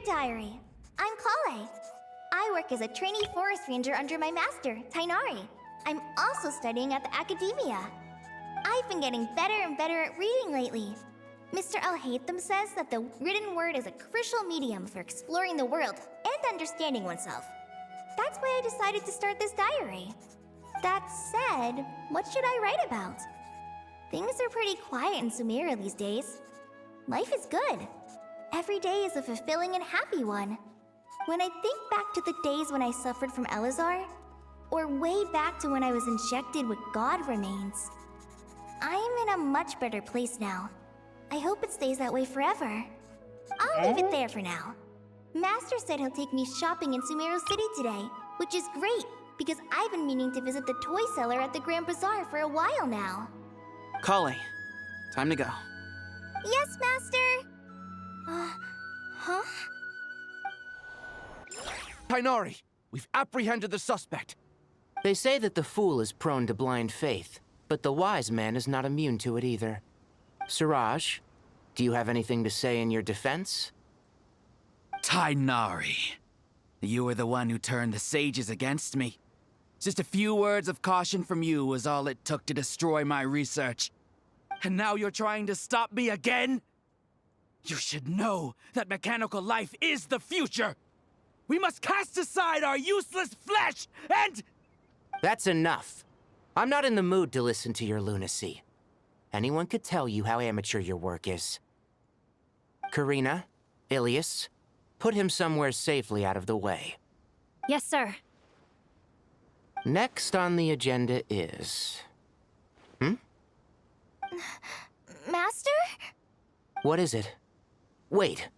Diary. I'm Kale. I work as a trainee forest ranger under my master, Tainari. I'm also studying at the academia. I've been getting better and better at reading lately. Mr. Al-Haytham says that the written word is a crucial medium for exploring the world and understanding oneself. That's why I decided to start this diary. That said, what should I write about? Things are pretty quiet in Sumeria these days. Life is good. Every day is a fulfilling and happy one. When I think back to the days when I suffered from Elazar, or way back to when I was injected with God remains, I'm in a much better place now. I hope it stays that way forever. I'll leave it there for now. Master said he'll take me shopping in Sumeru City today, which is great, because I've been meaning to visit the toy seller at the Grand Bazaar for a while now. Kale, time to go. Yes, Master! Huh? Tainari, we've apprehended the suspect. They say that the fool is prone to blind faith, but the wise man is not immune to it either. Siraj, do you have anything to say in your defense? Tainari, you were the one who turned the sages against me. Just a few words of caution from you was all it took to destroy my research. And now you're trying to stop me again? You should know that mechanical life is the future! We must cast aside our useless flesh and... That's enough. I'm not in the mood to listen to your lunacy. Anyone could tell you how amateur your work is. Karina, Ilias, put him somewhere safely out of the way. Yes, sir. Next on the agenda is... Master? What is it? Wait,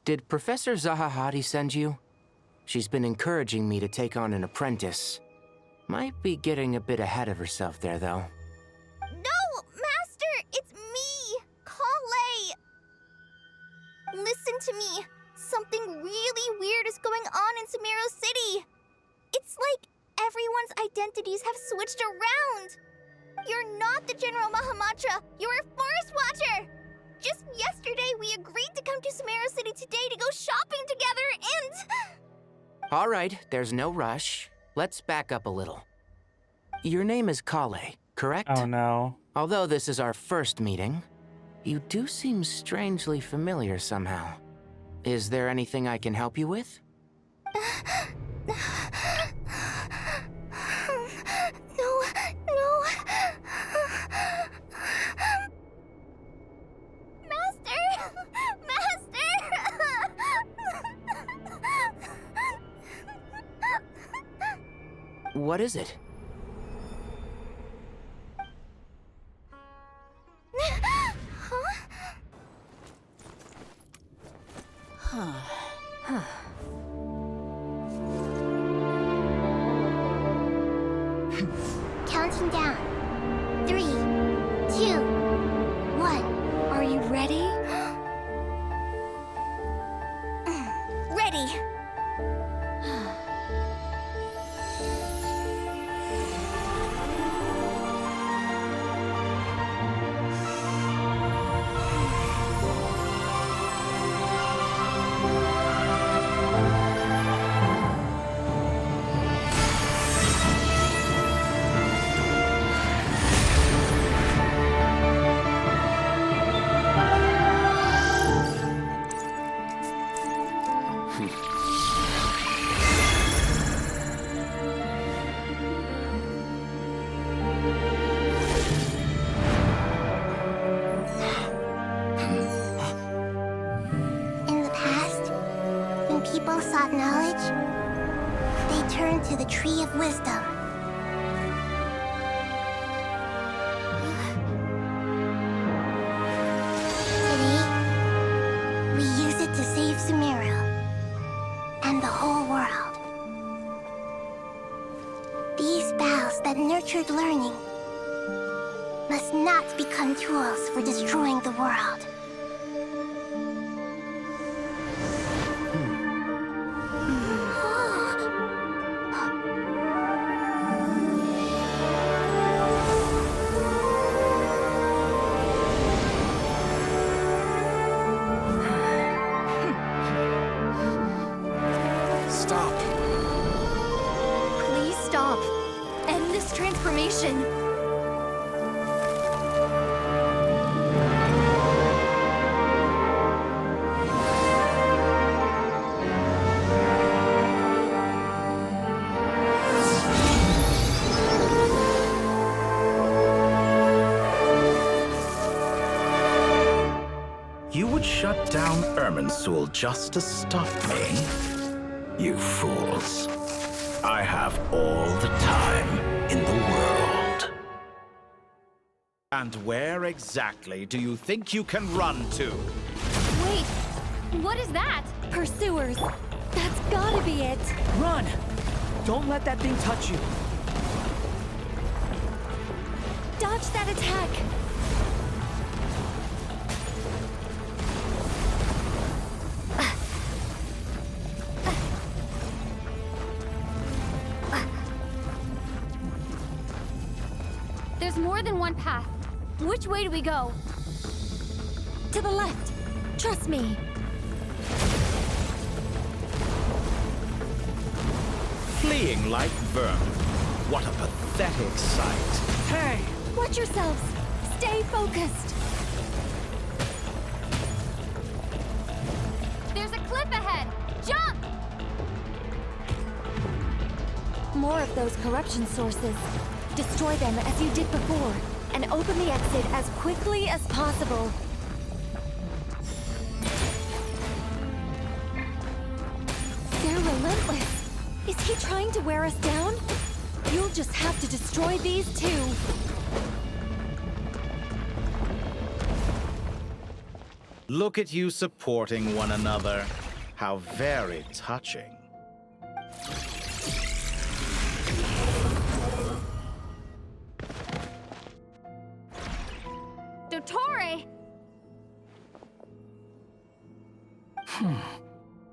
did Professor Zahahati send you? She's been encouraging me to take on an apprentice. Might be getting a bit ahead of herself there, though. No, Master! It's me, Kale! Listen to me. Something really weird is going on in Sumeru City. It's like everyone's identities have switched around. You're not the General Mahamatra. You're a Forest Watcher. Just yesterday, we agreed to come to Sumeru City today to go shopping together, and... All right, there's no rush. Let's back up a little. Your name is Kale, correct? Oh no. Although this is our first meeting, you do seem strangely familiar somehow. Is there anything I can help you with? No. What is it? Counting down. 3, 2, 1. Are you ready? Ready. People sought knowledge, they turned to the Tree of Wisdom. Today, we use it to save Sumeru and the whole world. These boughs that nurtured learning must not become tools for destroying the world. stop. Please stop. End this transformation. You would shut down Irminsul just to stop me? You fools. I have all the time in the world. And where exactly do you think you can run to? Wait, what is that? Pursuers. That's gotta be it. Run! Don't let that thing touch you. Dodge that attack. There's more than one path. Which way do we go? To the left. Trust me. Fleeing like vermin. What a pathetic sight. Hey! Watch yourselves. Stay focused. There's a cliff ahead. Jump! More of those corruption sources. Destroy them as you did before, and open the exit as quickly as possible. They're relentless. Is he trying to wear us down? You'll just have to destroy these too. Look at you supporting one another. How very touching. Dottore!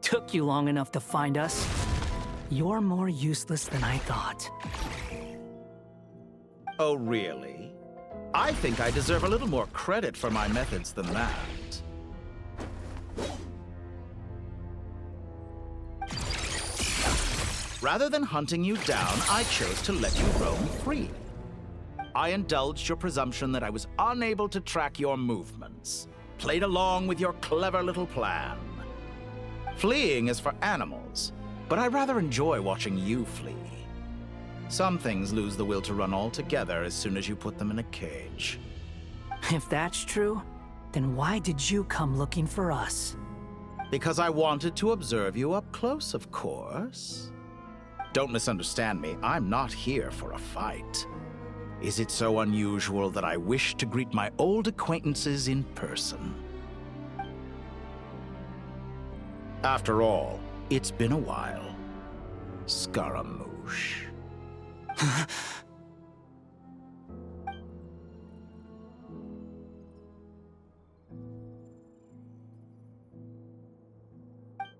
Took you long enough to find us. You're more useless than I thought. Oh, really? I think I deserve a little more credit for my methods than that. Rather than hunting you down, I chose to let you roam free. I indulged your presumption that I was unable to track your movements, played along with your clever little plan. Fleeing is for animals, but I rather enjoy watching you flee. Some things lose the will to run altogether as soon as you put them in a cage. If that's true, then why did you come looking for us? Because I wanted to observe you up close, of course. Don't misunderstand me, I'm not here for a fight. Is it so unusual that I wish to greet my old acquaintances in person? After all, it's been a while. Scaramouche.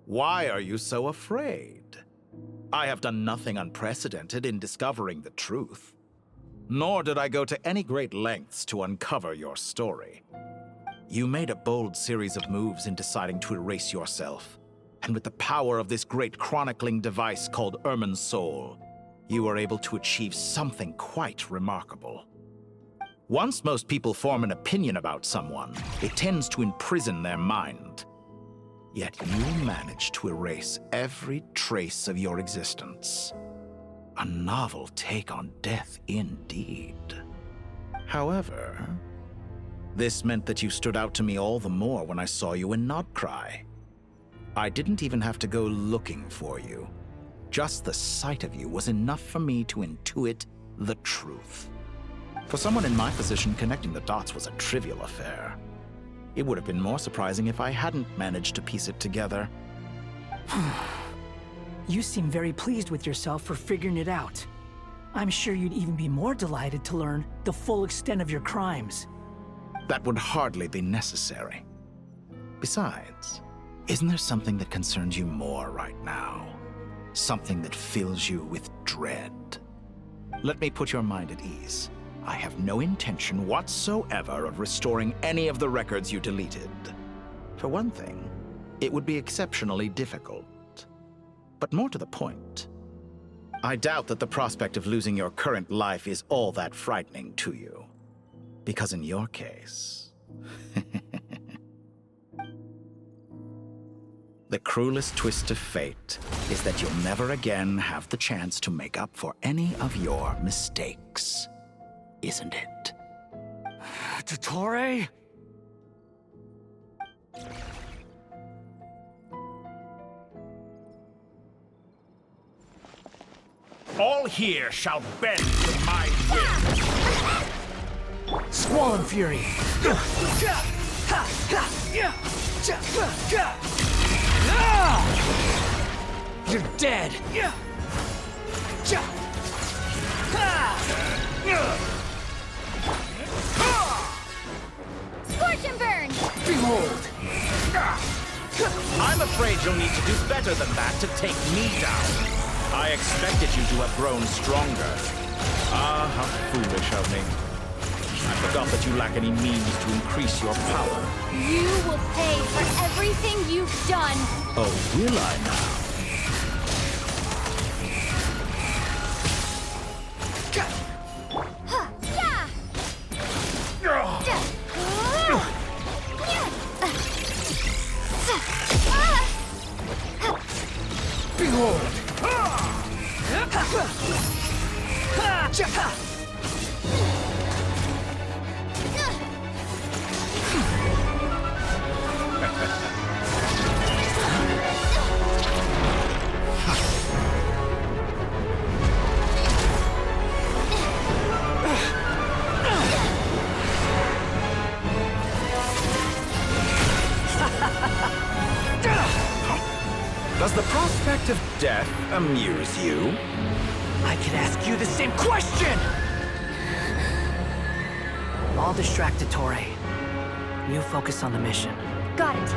Why are you so afraid? I have done nothing unprecedented in discovering the truth. Nor did I go to any great lengths to uncover your story. You made a bold series of moves in deciding to erase yourself. And with the power of this great chronicling device called Irminsul, you were able to achieve something quite remarkable. Once most people form an opinion about someone, it tends to imprison their mind. Yet you managed to erase every trace of your existence. A novel take on death indeed. However, this meant that you stood out to me all the more when I saw you in Nodcry. I didn't even have to go looking for you. Just the sight of you was enough for me to intuit the truth. For someone in my position, connecting the dots was a trivial affair. It would have been more surprising if I hadn't managed to piece it together. You seem very pleased with yourself for figuring it out. I'm sure you'd even be more delighted to learn the full extent of your crimes. That would hardly be necessary. Besides, isn't there something that concerns you more right now? Something that fills you with dread? Let me put your mind at ease. I have no intention whatsoever of restoring any of the records you deleted. For one thing, it would be exceptionally difficult. But more to the point, I doubt that the prospect of losing your current life is all that frightening to you. Because in your case, the cruelest twist of fate is that you'll never again have the chance to make up for any of your mistakes. Isn't it? Dottore? All here shall bend to my will. Squall and Fury! You're dead! Scorch and burn! Behold! I'm afraid you'll need to do better than that to take me down. I expected you to have grown stronger. Ah, how foolish of me. I forgot that you lack any means to increase your power. You will pay for everything you've done. Oh, will I now? Behold! Does the prospect of death amuse you? I could ask you the same question! I'll distract Dottore. You focus on the mission. Got it.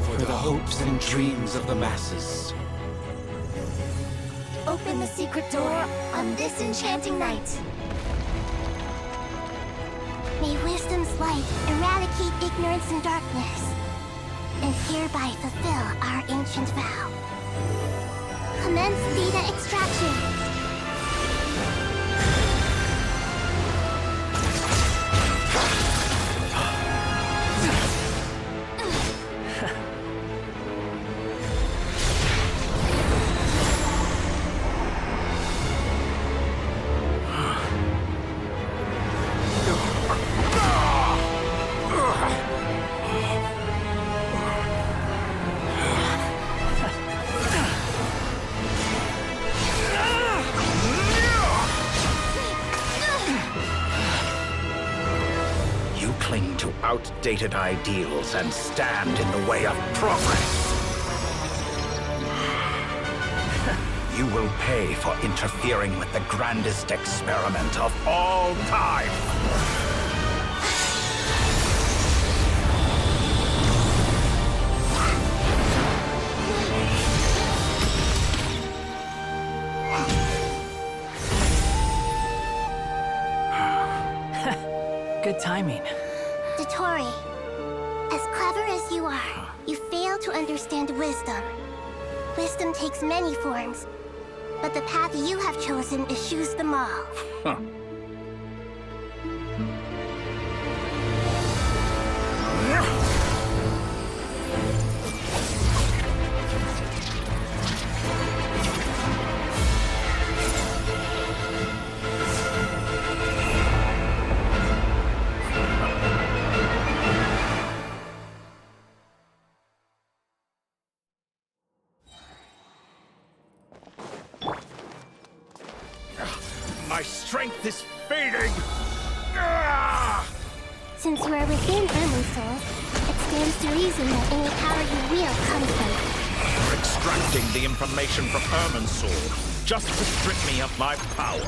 For the hopes and dreams of the masses. Open the secret door on this enchanting night. May wisdom's light eradicate ignorance and darkness, and hereby fulfill our ancient vow. Commence data extraction. Cling to outdated ideals and stand in the way of progress. You will pay for interfering with the grandest experiment of all time. Good timing. Dottore, as clever as you are, you fail to understand wisdom. Wisdom takes many forms, but the path you have chosen eschews them all. My strength is fading! Since you are within Soul, it stands to reason that any power you wield comes from it. You're extracting the information from Soul just to strip me of my power.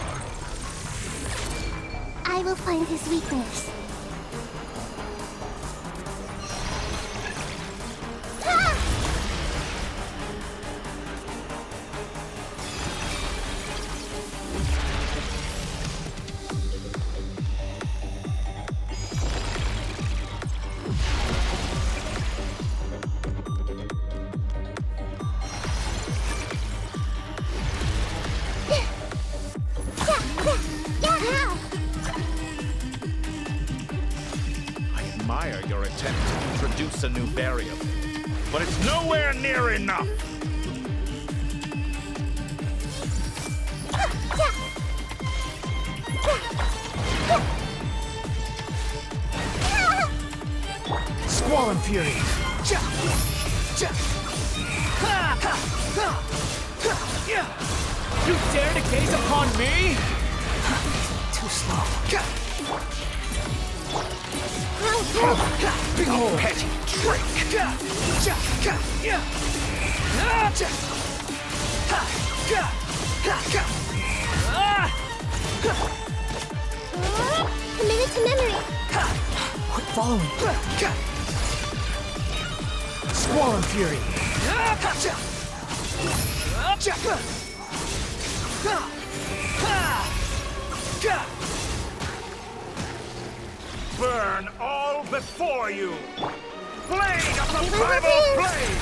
I will find his weakness. introduce a new variable, but it's nowhere near enough. Squall and Fury! You dare to gaze upon me? Too slow. Behold, petty trick! Committed to memory. Quit following. Squall and Fury! Burn all before you! Blade of the primal blade!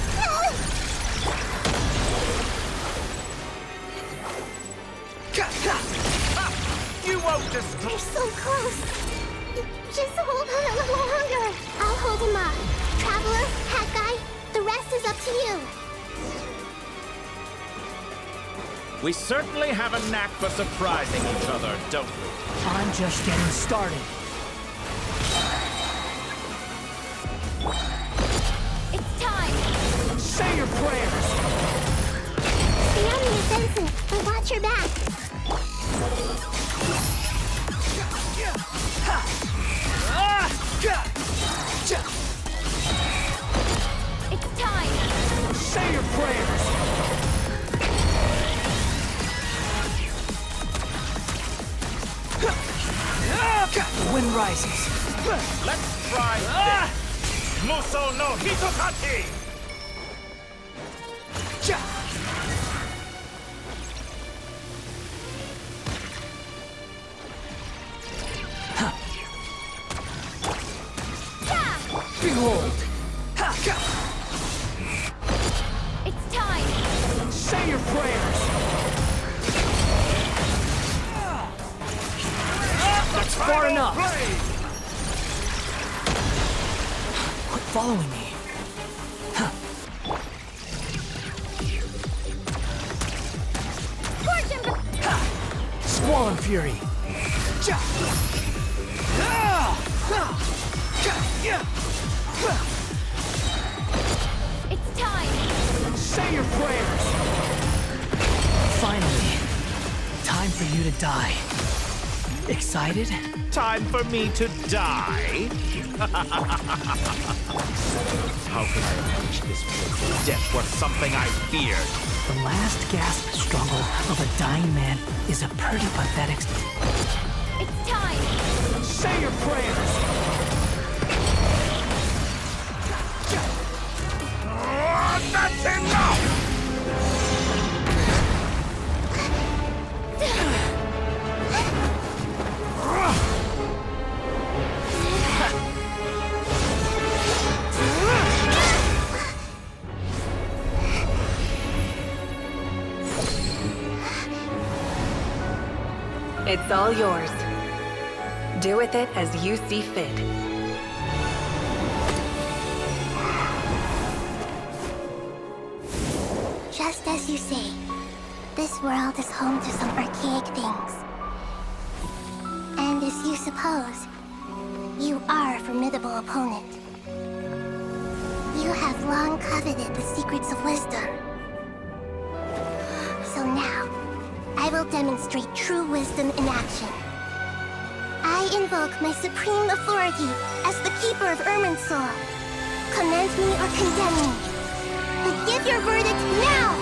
You won't destroy. You're so close. Just hold on a little longer. I'll hold him up. Traveler, Hat Guy, the rest is up to you. We certainly have a knack for surprising each other, don't we? I'm just getting started. It's time. Say your prayers! Stay on the offensive, but watch your back. It's time. Say your prayers! The wind rises. Let's try this! Muso no Hitokati! Behold! It's time. Say your prayers! That's far enough! Quit following me. Squall and Fury! It's time. Say your prayers! Finally, time for you to die. Excited? Time for me to die? How could I approach this place if death were something I feared? The last gasp struggle of a dying man is a pretty pathetic... It's time. Say your prayers! That's enough! It's all yours. Do with it as you see fit. Just as you say, this world is home to some archaic things. And as you suppose, you are a formidable opponent. You have long coveted the secrets of wisdom. So now, I will demonstrate true wisdom in action. I invoke my supreme authority as the keeper of Irminsul. Commend me or condemn me. But give your verdict now!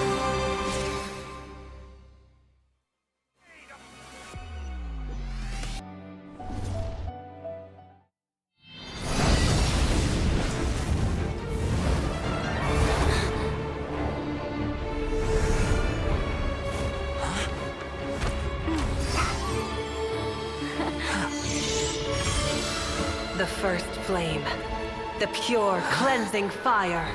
The first flame. The pure, cleansing fire.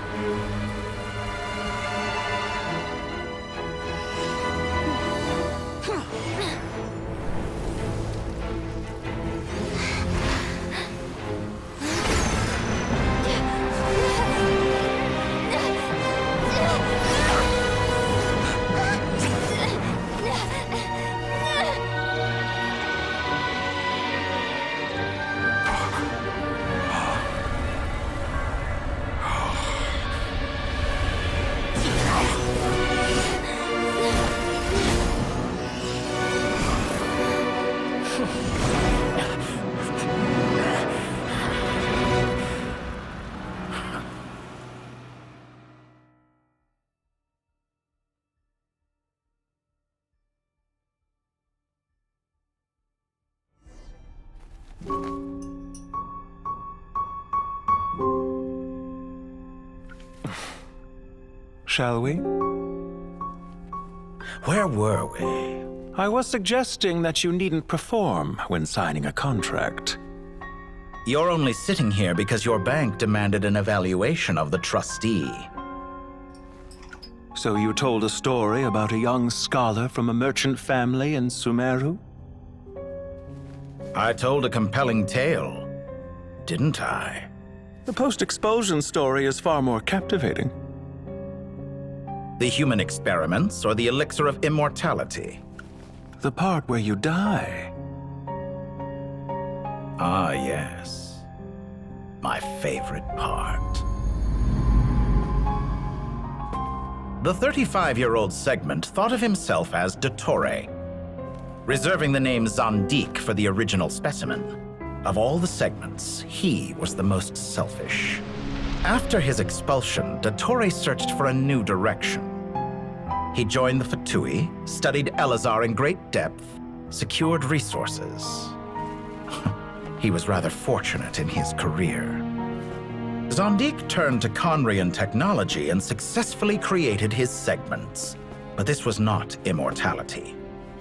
shall we? Where were we? I was suggesting that you needn't perform when signing a contract. You're only sitting here because your bank demanded an evaluation of the trustee. So you told a story about a young scholar from a merchant family in Sumeru? I told a compelling tale, didn't I? The post-expulsion story is far more captivating. The human experiments or the elixir of immortality? The part where you die. Ah, yes. My favorite part. The 35-year-old Segment thought of himself as Dottore, reserving the name Zondique for the original specimen. Of all the Segments, he was the most selfish. After his expulsion, Dottore searched for a new direction. He joined the Fatui, studied Elazar in great depth, secured resources. He was rather fortunate in his career. Zondique turned to Conrian technology and successfully created his segments. But this was not immortality.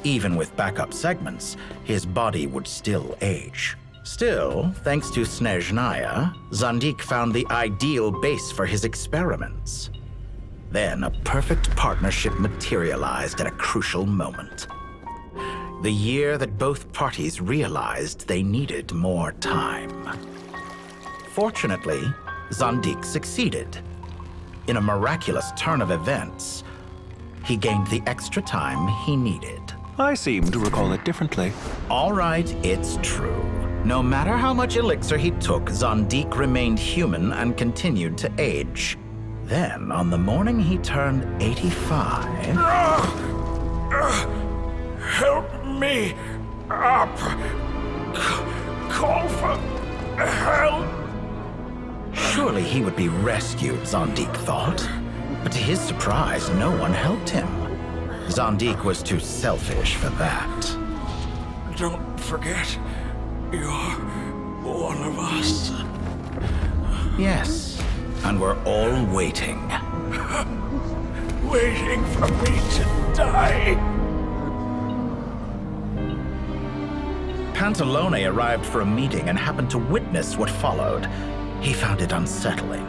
Even with backup segments, his body would still age. Still, thanks to Snezhnaya, Zondique found the ideal base for his experiments. Then a perfect partnership materialized at a crucial moment. The year that both parties realized they needed more time. Fortunately, Zondique succeeded. In a miraculous turn of events, he gained the extra time he needed. I seem to recall it differently. All right, it's true. No matter how much elixir he took, Zondique remained human and continued to age. Then, on the morning he turned 85... Help me up! Call for help! Surely he would be rescued, Zondique thought. But to his surprise, no one helped him. Zondique was too selfish for that. Don't forget, you're one of us. Yes, and we're all waiting. Waiting for me to die. Pantalone arrived for a meeting and happened to witness what followed. He found it unsettling.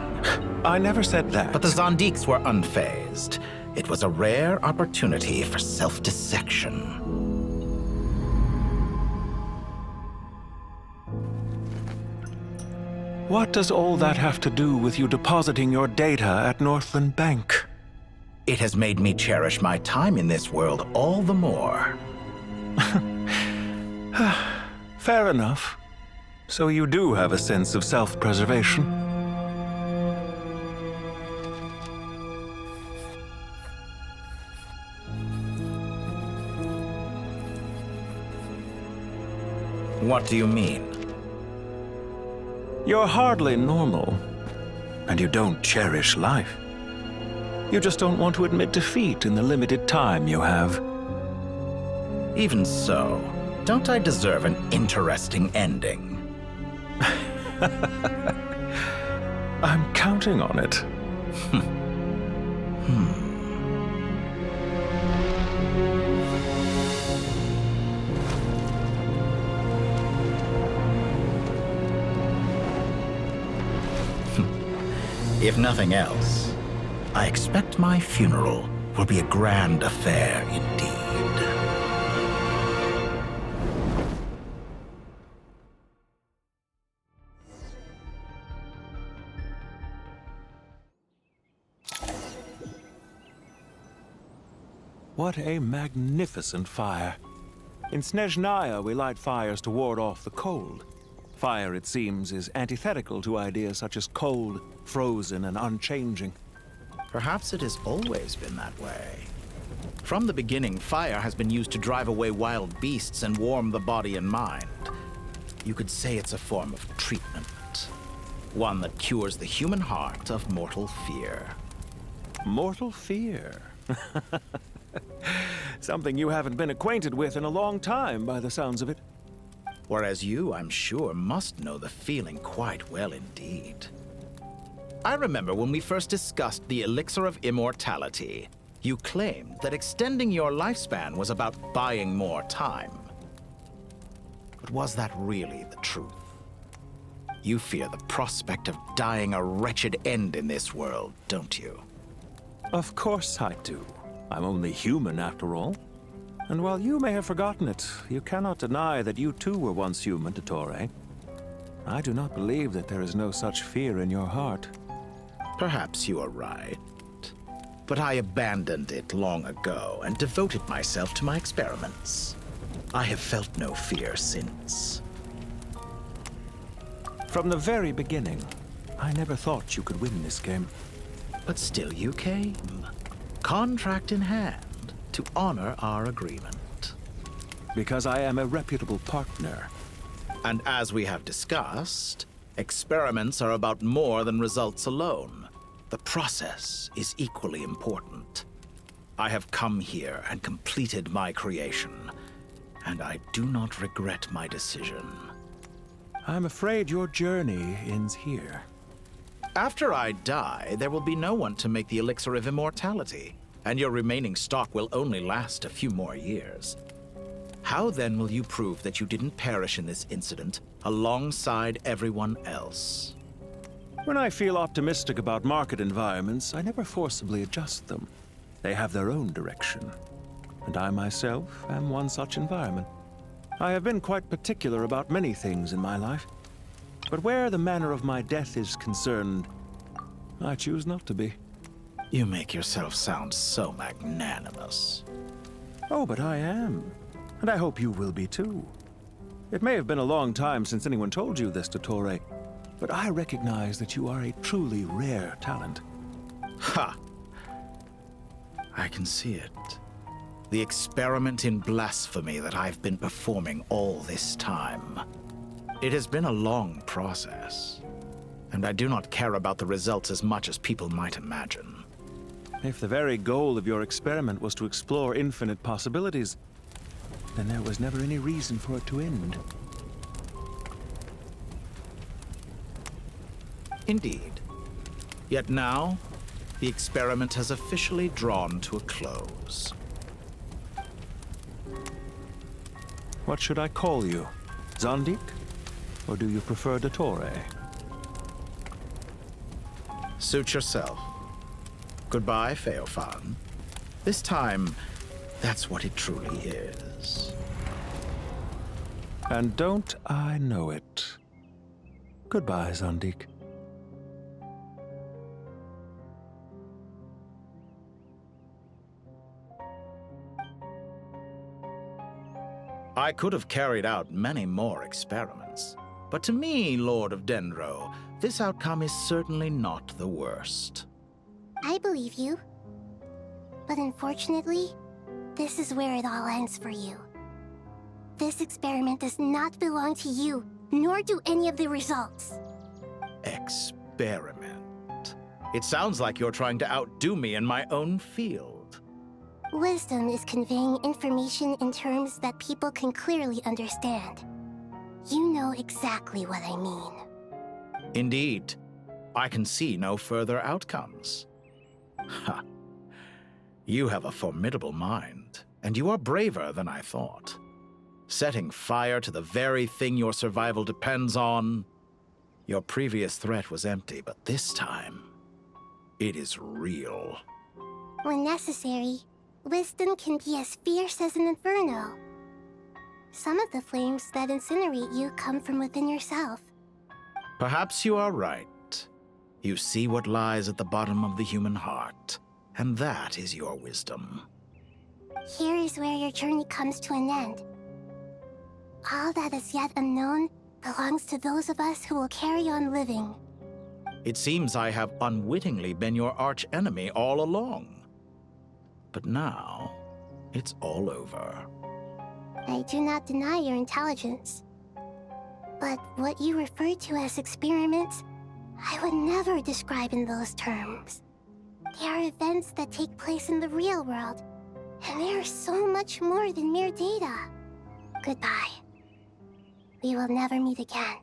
I never said that. But the Zondiques were unfazed. It was a rare opportunity for self-dissection. What does all that have to do with you depositing your data at Northland Bank? It has made me cherish my time in this world all the more. Fair enough. So you do have a sense of self-preservation. What do you mean? You're hardly normal, and you don't cherish life. You just don't want to admit defeat in the limited time you have. Even so, don't I deserve an interesting ending? I'm counting on it. If nothing else, I expect my funeral will be a grand affair indeed. What a magnificent fire. In Snezhnaya, we light fires to ward off the cold. Fire, it seems, is antithetical to ideas such as cold, frozen, and unchanging. Perhaps it has always been that way. From the beginning, fire has been used to drive away wild beasts and warm the body and mind. You could say it's a form of treatment. One that cures the human heart of mortal fear. Mortal fear? Something you haven't been acquainted with in a long time, by the sounds of it. Whereas you, I'm sure, must know the feeling quite well indeed. I remember when we first discussed the elixir of immortality. You claimed that extending your lifespan was about buying more time. But was that really the truth? You fear the prospect of dying a wretched end in this world, don't you? Of course I do. I'm only human after all. And while you may have forgotten it, you cannot deny that you too were once human, Dottore. I do not believe that there is no such fear in your heart. Perhaps you are right. But I abandoned it long ago and devoted myself to my experiments. I have felt no fear since. From the very beginning, I never thought you could win this game. But still you came, contract in hand, to honor our agreement. Because I am a reputable partner. And as we have discussed, experiments are about more than results alone. The process is equally important. I have come here and completed my creation, and I do not regret my decision. I'm afraid your journey ends here. After I die, there will be no one to make the elixir of immortality, and your remaining stock will only last a few more years. How then will you prove that you didn't perish in this incident alongside everyone else? When I feel optimistic about market environments, I never forcibly adjust them. They have their own direction. And I myself am one such environment. I have been quite particular about many things in my life. But where the manner of my death is concerned, I choose not to be. You make yourself sound so magnanimous. Oh, but I am. And I hope you will be too. It may have been a long time since anyone told you this, Dottore, but I recognize that you are a truly rare talent. Ha! I can see it. The experiment in blasphemy that I've been performing all this time. It has been a long process, and I do not care about the results as much as people might imagine. If the very goal of your experiment was to explore infinite possibilities, then there was never any reason for it to end. Indeed. Yet now, the experiment has officially drawn to a close. What should I call you? Zondik? Or do you prefer Dottore? Suit yourself. Goodbye, Feofan. This time, that's what it truly is. And don't I know it? Goodbye, Zondik. I could have carried out many more experiments, but to me, Lord of Dendro, this outcome is certainly not the worst. I believe you. But unfortunately, this is where it all ends for you. This experiment does not belong to you, nor do any of the results. Experiment? It sounds like you're trying to outdo me in my own field. Wisdom is conveying information in terms that people can clearly understand. You know exactly what I mean. Indeed. I can see no further outcomes. Ha. You have a formidable mind, and you are braver than I thought. Setting fire to the very thing your survival depends on. Your previous threat was empty, but this time, it is real. When necessary, wisdom can be as fierce as an inferno. Some of the flames that incinerate you come from within yourself. Perhaps you are right. You see what lies at the bottom of the human heart, and that is your wisdom. Here is where your journey comes to an end. All that is yet unknown belongs to those of us who will carry on living. It seems I have unwittingly been your arch-enemy all along. But now, it's all over. I do not deny your intelligence. But what you refer to as experiments, I would never describe in those terms. They are events that take place in the real world, and they are so much more than mere data. Goodbye. We will never meet again.